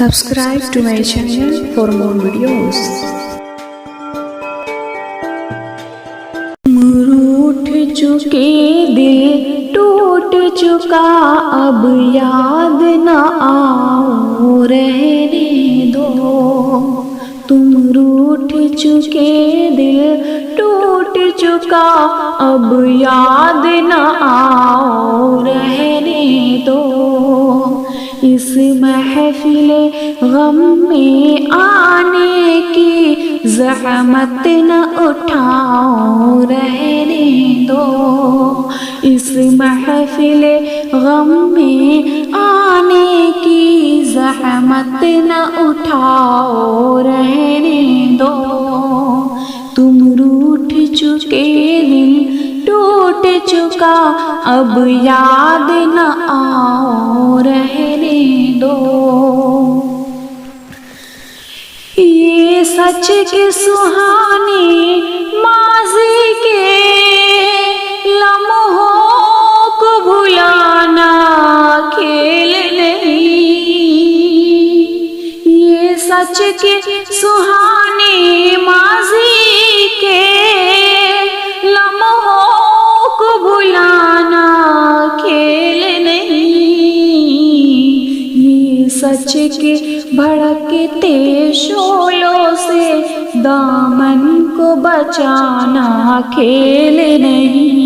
Subscribe to my channel for more videos. रूठ चुके दिल टूट चुका, अब याद न आओ रहने दो। तुम रूठ चुके दिल टूट चुका, अब याद न आओ रहने दो। इस महफिले गम में आने की ज़हमत न उठाओ रहने दो। इस महफिले गम में आने की ज़हमत न उठाओ रहने दो। तुम रूठ चुके दिल टूट चुका, अब याद न आओ रहने दो। ये सच के सुहाने माज़ी के लम्हों को भुलाना खेल नहीं। ये सच के सुहाने माज़ी के लम्हों को भुलाना खेल नहीं। ये सच के भड़कते शोलों से दामन को बचाना खेल नहीं।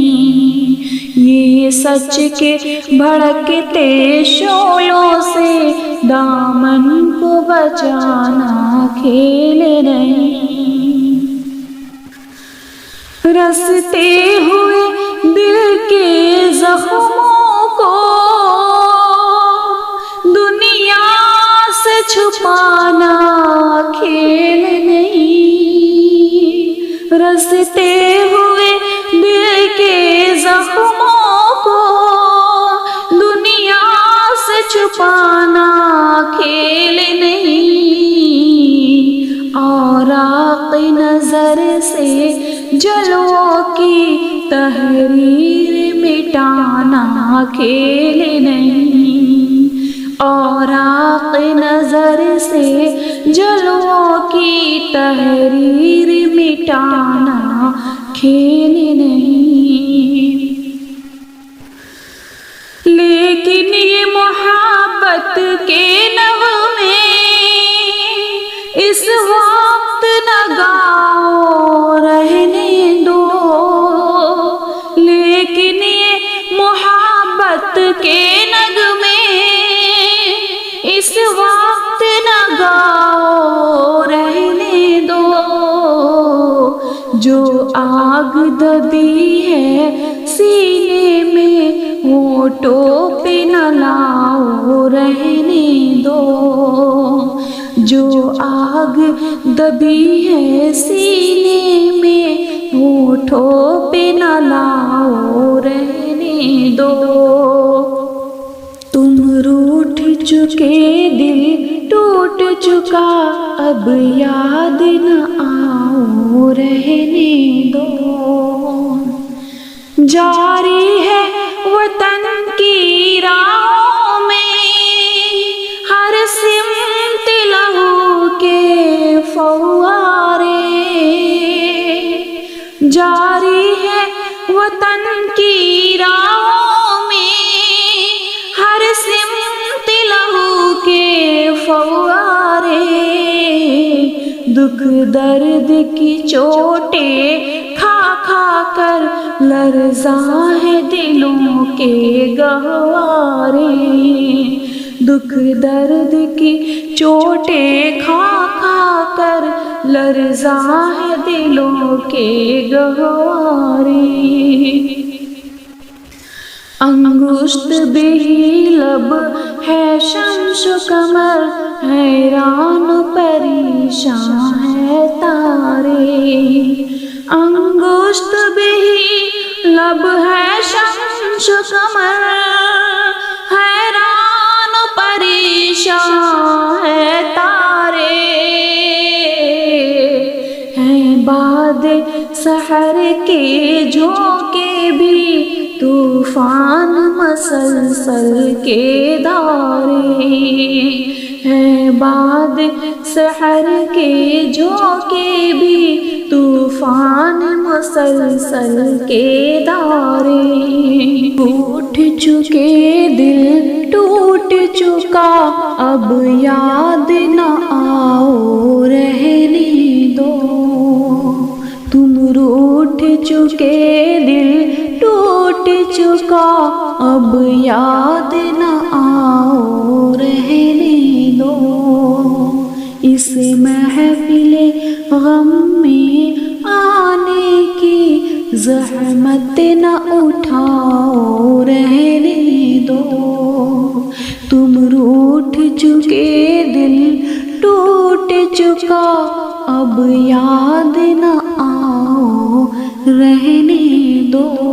ये सच के भड़कते शोलों से दामन को बचाना खेल नहीं। रसते हुए दिल के जख्मों को दुनिया से छुपाना खेल नहीं। रसते हुए दिल के जख्मों को दुनिया से छुपाना खेल नहीं। और आक़ नज़र से जलवों की तहरीर मिटाना खेल नहीं। और आक़ नज़र से जलवों की तहरीर मिटाना खेल नहीं। लेकिन ये मोहब्बत के नग़मे इस वक्त न गाओ रहने दो। लेकिन ये मोहब्बत के नग़मे इस वक्त न गाओ रहने दो। जो आग दबी है सीने में होठों पे न लाओ रहने दो। जो आग दबी है सीने में होठों पे न लाओ रहने दो। तुम रूठ चुके दिल टूट चुका, अब याद न आओ रहने दो। जारी है वतन की राहों में हर सिमत लहू के फव्वारे। जारी है वतन की राहों में हर सिमत लहू के फव्वारे। दुख दर्द की चोटें खा खा कर लरज़ा है दिलों के गहवारे। दुख दर्द की चोटें खा खा कर लरज़ा है दिलों के गहवारे। अंगुश्त बेही लब है शम्स कमर, हैरान परेशान है तारे। अंगुश्त बेही लब है शम्स कमर, हैरान परेशान है तारे। हैं बाद सहर के झोंके भी तूफान मसलसल के धारे। ہیں باد سحر کے جھونکے بھی، طوفان مسلسل کے دورے، ٹوٹ چکے دل ٹوٹ چکا اب یاد نہ آؤ رہنے دو، تم روٹھ چکے دل ٹوٹ چکا اب یاد نہ آؤ رہنے دو، اس محفل غم میں آنے کی زحمت نہ اٹھاؤ رہنے دو، تم روٹھ چکے دل ٹوٹ چکا اب یاد نہ آؤ رہنے دو۔